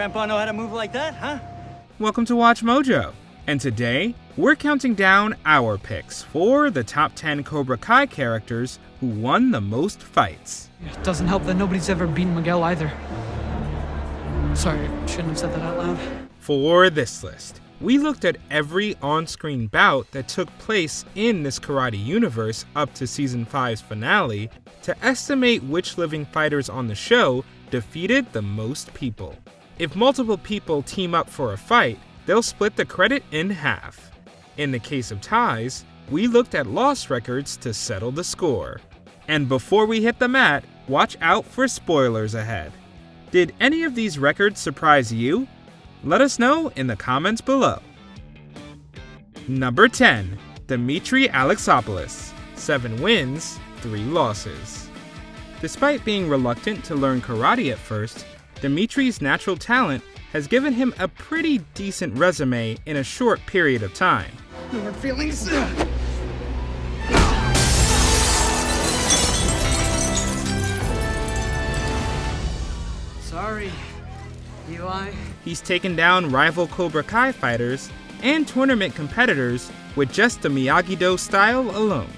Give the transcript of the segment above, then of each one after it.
grandpa know how to move like that, huh? Welcome to Watch Mojo, and today we're counting down our picks for the top 10 Cobra Kai characters who won the most fights. It doesn't help that nobody's ever beaten Miguel either. Sorry, I shouldn't have said that out loud. For this list, we looked at every on-screen bout that took place in this karate universe up to Season 5's finale to estimate which living fighters on the show defeated the most people. If multiple people team up for a fight, they'll split the credit in half. In the case of ties, we looked at loss records to settle the score. And before we hit the mat, watch out for spoilers ahead. Did any of these records surprise you? Let us know in the comments below. Number 10, Dimitri Alexopoulos, 7 wins, 3 losses. Despite being reluctant to learn karate at first, Dimitri's natural talent has given him a pretty decent resume in a short period of time. No hard feelings. Sorry, Eli. He's taken down rival Cobra Kai fighters and tournament competitors with just the Miyagi-Do style alone.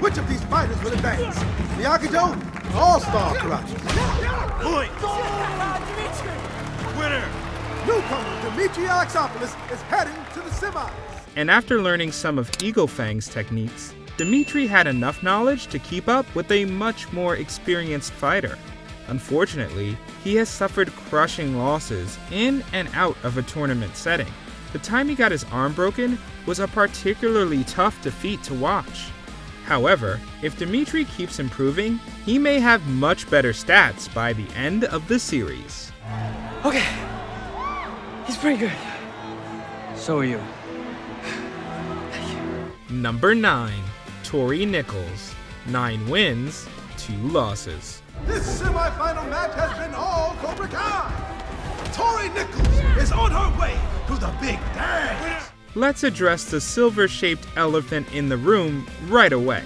Which of these fighters will advance? Miyagi-Do, all-star karate. Point! Winner! Newcomer Dimitri Alexopoulos is heading to the semis. And after learning some of Eagle Fang's techniques, Dimitri had enough knowledge to keep up with a much more experienced fighter. Unfortunately, he has suffered crushing losses in and out of a tournament setting. The time he got his arm broken was a particularly tough defeat to watch. However, if Dimitri keeps improving, he may have much better stats by the end of the series. Okay, he's pretty good. So are you. Number 9, Tory Nichols, 9 wins, 2 losses. This semifinal match has been all Cobra Kai. Tory Nichols is on her way to the big dance. Let's address the silver-shaped elephant in the room right away.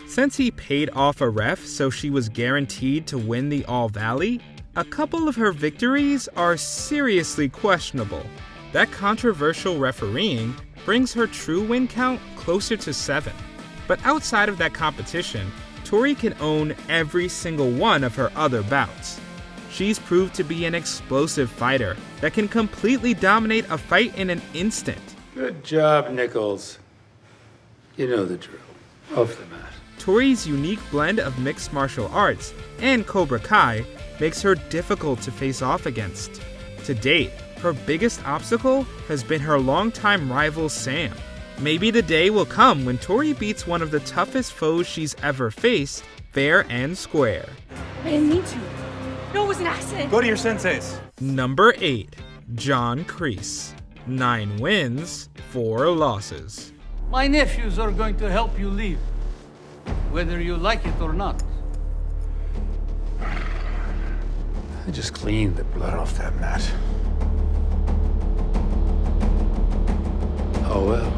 Since he paid off a ref so she was guaranteed to win the All Valley, a couple of her victories are seriously questionable. That controversial refereeing brings her true win count closer to 7. But outside of that competition, Tory can own every single one of her other bouts. She's proved to be an explosive fighter that can completely dominate a fight in an instant. Good job, Nichols. You know the drill. Off the mat. Tory's unique blend of mixed martial arts and Cobra Kai makes her difficult to face off against. To date, her biggest obstacle has been her longtime rival Sam. Maybe the day will come when Tory beats one of the toughest foes she's ever faced, fair and square. I didn't mean to. No, it was an accident. Go to your senseis. Number 8, John Kreese, 9 wins, 4 losses. My nephews are going to help you leave, whether you like it or not. I just cleaned the blood off that mat. Oh well.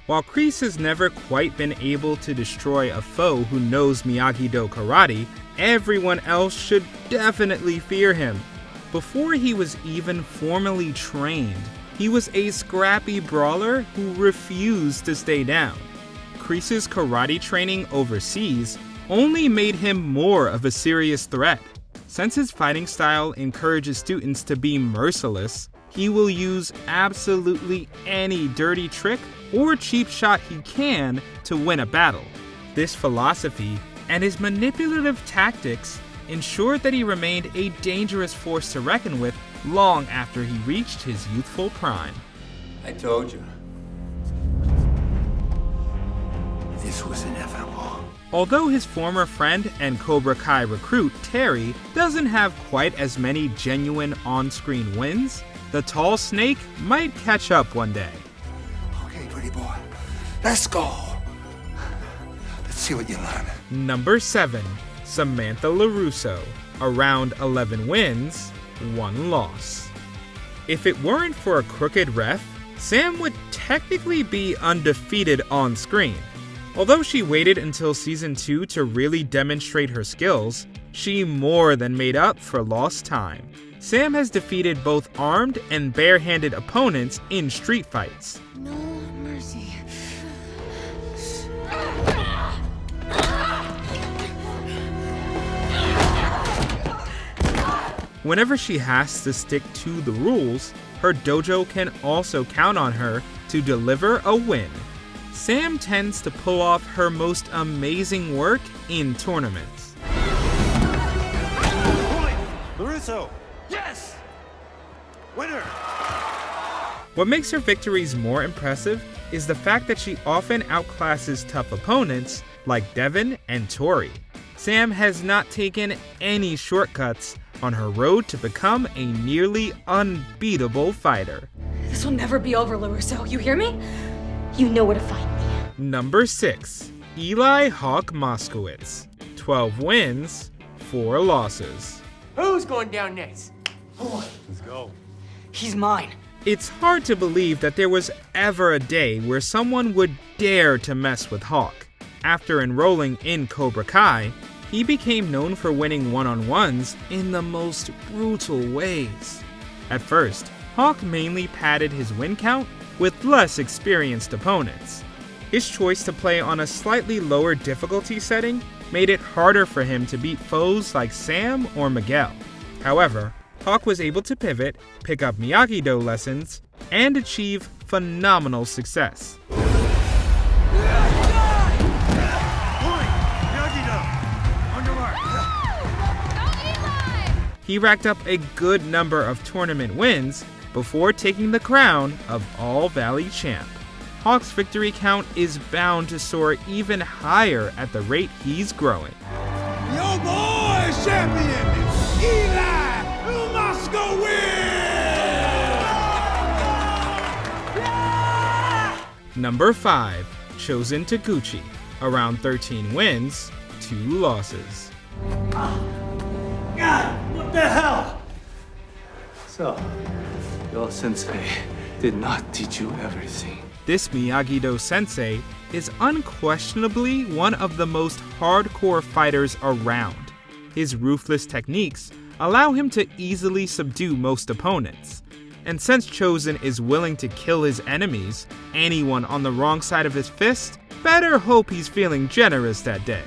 While Kreese has never quite been able to destroy a foe who knows Miyagi-Do karate, everyone else should definitely fear him. Before he was even formally trained, he was a scrappy brawler who refused to stay down. Kreese's karate training overseas only made him more of a serious threat. Since his fighting style encourages students to be merciless, he will use absolutely any dirty trick or cheap shot he can to win a battle. This philosophy and his manipulative tactics ensured that he remained a dangerous force to reckon with long after he reached his youthful prime. I told you. This was inevitable. Although his former friend and Cobra Kai recruit Terry doesn't have quite as many genuine on-screen wins, the tall snake might catch up one day. Okay, pretty boy, let's go. Let's see what you learn. Number 7, Samantha LaRusso, around 11 wins, 1 loss. If it weren't for a crooked ref, Sam would technically be undefeated on screen. Although she waited until Season 2 to really demonstrate her skills, she more than made up for lost time. Sam has defeated both armed and barehanded opponents in street fights. No mercy. Whenever she has to stick to the rules, her dojo can also count on her to deliver a win. Sam tends to pull off her most amazing work in tournaments. LaRusso! Yes! Winner! What makes her victories more impressive is the fact that she often outclasses tough opponents like Devin and Tory. Sam has not taken any shortcuts on her road to become a nearly unbeatable fighter. This will never be over, LaRusso. You hear me? You know where to find me. Number 6. Eli Hawk Moskowitz. 12 wins, 4 losses. Who's going down next? Let's go. He's mine. It's hard to believe that there was ever a day where someone would dare to mess with Hawk. After enrolling in Cobra Kai, he became known for winning one-on-ones in the most brutal ways. At first, Hawk mainly padded his win count with less experienced opponents. His choice to play on a slightly lower difficulty setting made it harder for him to beat foes like Sam or Miguel. However, Hawk was able to pivot, pick up Miyagi-Do lessons, and achieve phenomenal success. He racked up a good number of tournament wins before taking the crown of All Valley Champ. Hawk's victory count is bound to soar even higher at the rate he's growing. Your boy is champion, Eli Moskowitz! Number 5. Chosen Taguchi. Around 13 wins, 2 losses. God, what the hell? So, your sensei did not teach you everything. This Miyagi-Do sensei is unquestionably one of the most hardcore fighters around. His ruthless techniques allow him to easily subdue most opponents. And since Chosen is willing to kill his enemies, anyone on the wrong side of his fist better hope he's feeling generous that day.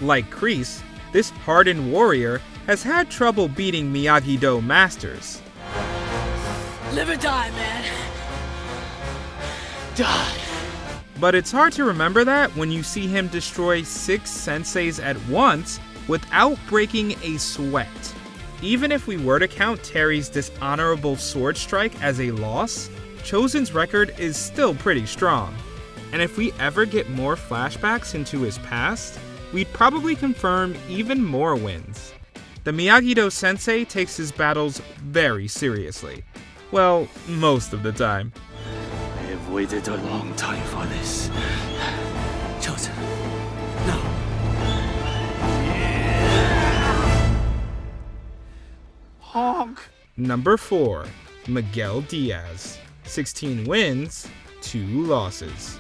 Like Kreese, this hardened warrior has had trouble beating Miyagi-Do masters. Live or die, man. Die. But it's hard to remember that when you see him destroy 6 senseis at once without breaking a sweat. Even if we were to count Terry's dishonorable sword strike as a loss, Chosen's record is still pretty strong. And if we ever get more flashbacks into his past, we'd probably confirm even more wins. The Miyagi-Do sensei takes his battles very seriously. Well, most of the time. I have waited a long time for this. Chosen. No. Honk. Number 4. Miguel Diaz. 16 wins, 2 losses.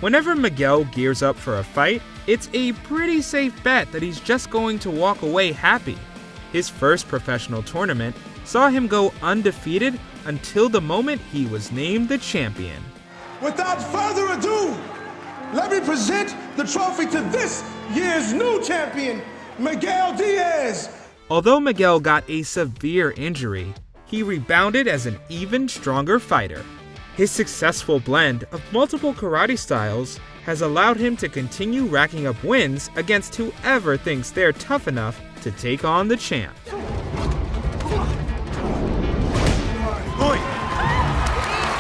Whenever Miguel gears up for a fight, it's a pretty safe bet that he's just going to walk away happy. His first professional tournament saw him go undefeated until the moment he was named the champion. Without further ado, let me present the trophy to this year's new champion, Miguel Diaz. Although Miguel got a severe injury, he rebounded as an even stronger fighter. His successful blend of multiple karate styles has allowed him to continue racking up wins against whoever thinks they're tough enough to take on the champ.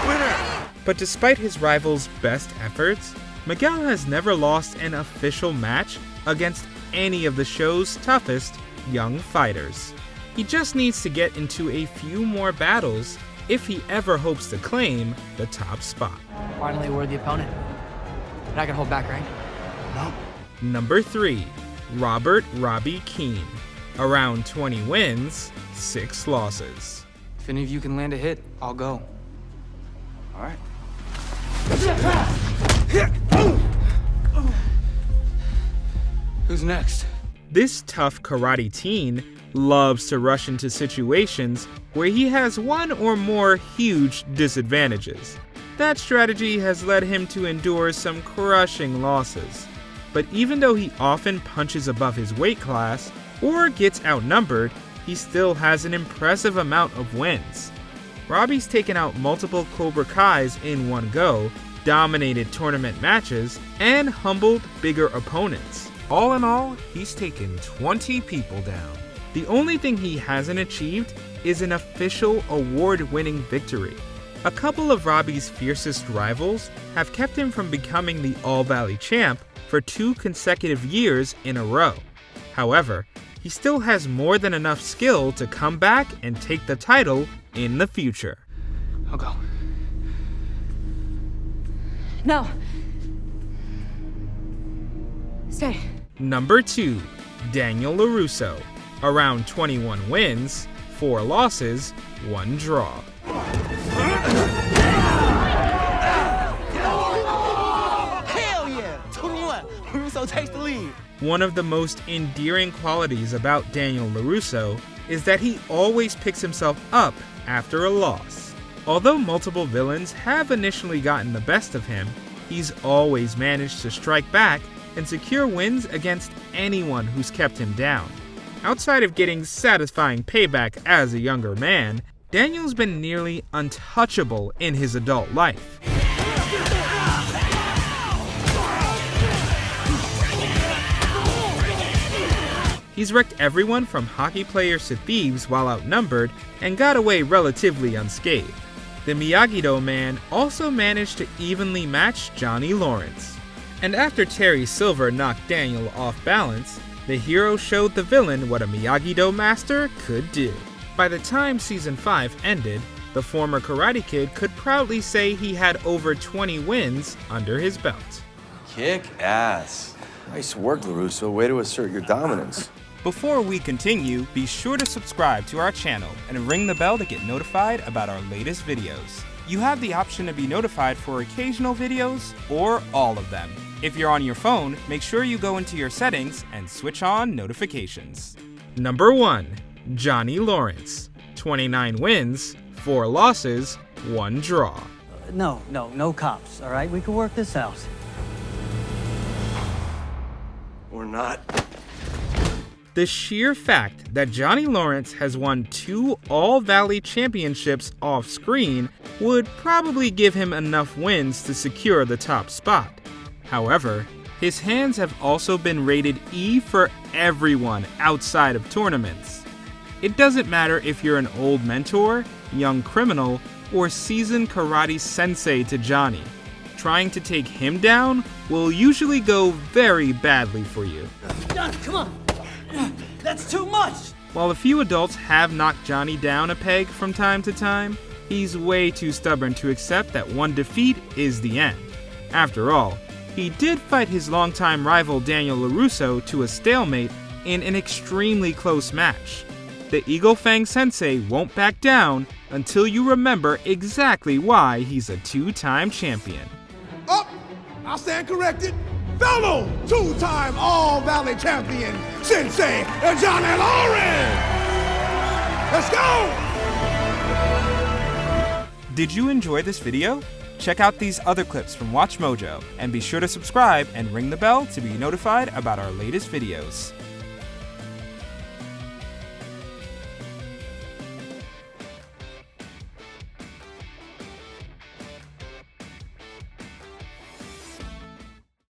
Winner! But despite his rival's best efforts, Miguel has never lost an official match against any of the show's toughest young fighters. He just needs to get into a few more battles if he ever hopes to claim the top spot. Finally, a worthy opponent. But I can hold back, right? No. Number 3. Robby Keene. Around 20 wins, 6 losses. If any of you can land a hit, I'll go. All right. Who's next? This tough karate teen loves to rush into situations where he has one or more huge disadvantages. That strategy has led him to endure some crushing losses. But even though he often punches above his weight class or gets outnumbered, he still has an impressive amount of wins. Robby's taken out multiple Cobra Kais in one go, dominated tournament matches, and humbled bigger opponents. All in all, he's taken 20 people down. The only thing he hasn't achieved is an official award-winning victory. A couple of Robby's fiercest rivals have kept him from becoming the All-Valley champ for 2 consecutive years in a row. However, he still has more than enough skill to come back and take the title in the future. I'll go. No. Stay. Number 2, Daniel LaRusso. Around 21 wins, 4 losses, 1 draw. Hell yeah! 2-1. Russo takes the lead. One of the most endearing qualities about Daniel LaRusso is that he always picks himself up after a loss. Although multiple villains have initially gotten the best of him, he's always managed to strike back and secure wins against anyone who's kept him down. Outside of getting satisfying payback as a younger man, Daniel's been nearly untouchable in his adult life. He's wrecked everyone from hockey players to thieves while outnumbered and got away relatively unscathed. The Miyagi-Do man also managed to evenly match Johnny Lawrence. And after Terry Silver knocked Daniel off balance, the hero showed the villain what a Miyagi-Do master could do. By the time Season 5 ended, the former Karate Kid could proudly say he had over 20 wins under his belt. Kick ass. Nice work, LaRusso. Way to assert your dominance. Before we continue, be sure to subscribe to our channel and ring the bell to get notified about our latest videos. You have the option to be notified for occasional videos or all of them. If you're on your phone, make sure you go into your settings and switch on notifications. Number 1, Johnny Lawrence. 29 wins, 4 losses, 1 draw. No cops, all right? We can work this out. Or not. The sheer fact that Johnny Lawrence has won 2 All-Valley championships off-screen would probably give him enough wins to secure the top spot. However, his hands have also been rated E for everyone outside of tournaments. It doesn't matter if you're an old mentor, young criminal, or seasoned karate sensei to Johnny. Trying to take him down will usually go very badly for you. Come on! That's too much! While a few adults have knocked Johnny down a peg from time to time, he's way too stubborn to accept that one defeat is the end. After all, he did fight his longtime rival Daniel LaRusso to a stalemate in an extremely close match. The Eagle Fang Sensei won't back down until you remember exactly why he's a 2-time champion. Oh, I'll stand corrected. Fellow 2-time All-Valley champion, Sensei Johnny Lawrence. Let's go! Did you enjoy this video? Check out these other clips from WatchMojo and be sure to subscribe and ring the bell to be notified about our latest videos.